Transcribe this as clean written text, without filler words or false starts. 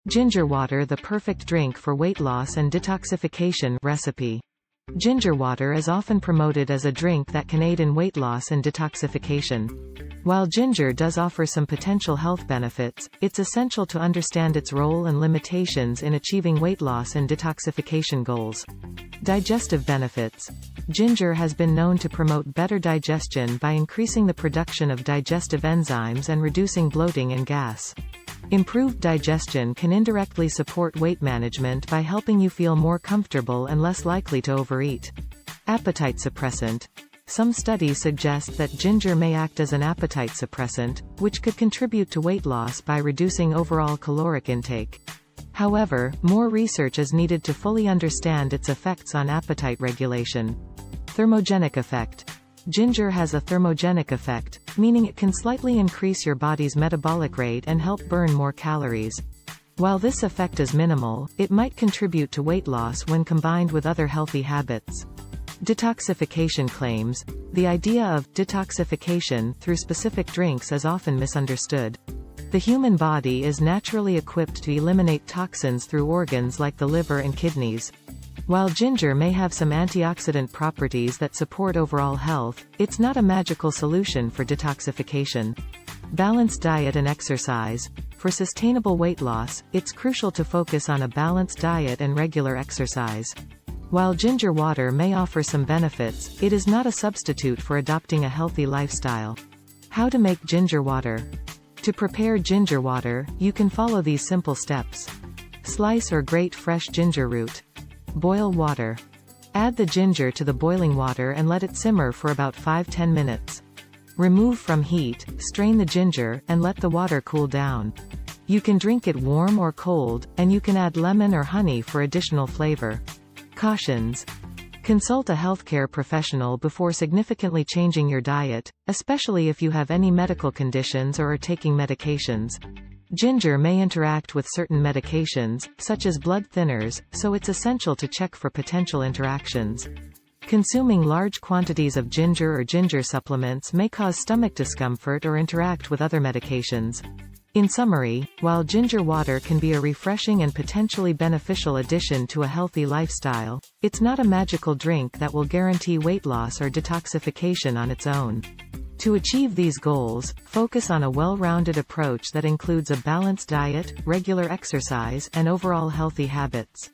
Ginger water, the perfect drink for weight loss and detoxification. Recipe. Ginger water is often promoted as a drink that can aid in weight loss and detoxification. While ginger does offer some potential health benefits, it's essential to understand its role and limitations in achieving weight loss and detoxification goals. Digestive benefits. Ginger has been known to promote better digestion by increasing the production of digestive enzymes and reducing bloating and gas. Improved digestion can indirectly support weight management by helping you feel more comfortable and less likely to overeat. Appetite suppressant. Some studies suggest that ginger may act as an appetite suppressant, which could contribute to weight loss by reducing overall caloric intake. However, more research is needed to fully understand its effects on appetite regulation. Thermogenic effect. Ginger has a thermogenic effect, meaning it can slightly increase your body's metabolic rate and help burn more calories. While this effect is minimal, it might contribute to weight loss when combined with other healthy habits. Detoxification claims. The idea of detoxification through specific drinks is often misunderstood. The human body is naturally equipped to eliminate toxins through organs like the liver and kidneys. While ginger may have some antioxidant properties that support overall health, it's not a magical solution for detoxification. Balanced diet and exercise. For sustainable weight loss, it's crucial to focus on a balanced diet and regular exercise. While ginger water may offer some benefits, it is not a substitute for adopting a healthy lifestyle. How to make ginger water. To prepare ginger water, you can follow these simple steps. Slice or grate fresh ginger root. Boil water. Add the ginger to the boiling water and let it simmer for about 5–10 minutes. Remove from heat, strain the ginger, and let the water cool down. You can drink it warm or cold, and you can add lemon or honey for additional flavor. Cautions. Consult a healthcare professional before significantly changing your diet, especially if you have any medical conditions or are taking medications. Ginger may interact with certain medications, such as blood thinners, so it's essential to check for potential interactions. Consuming large quantities of ginger or ginger supplements may cause stomach discomfort or interact with other medications. In summary, while ginger water can be a refreshing and potentially beneficial addition to a healthy lifestyle, it's not a magical drink that will guarantee weight loss or detoxification on its own. To achieve these goals, focus on a well-rounded approach that includes a balanced diet, regular exercise, and overall healthy habits.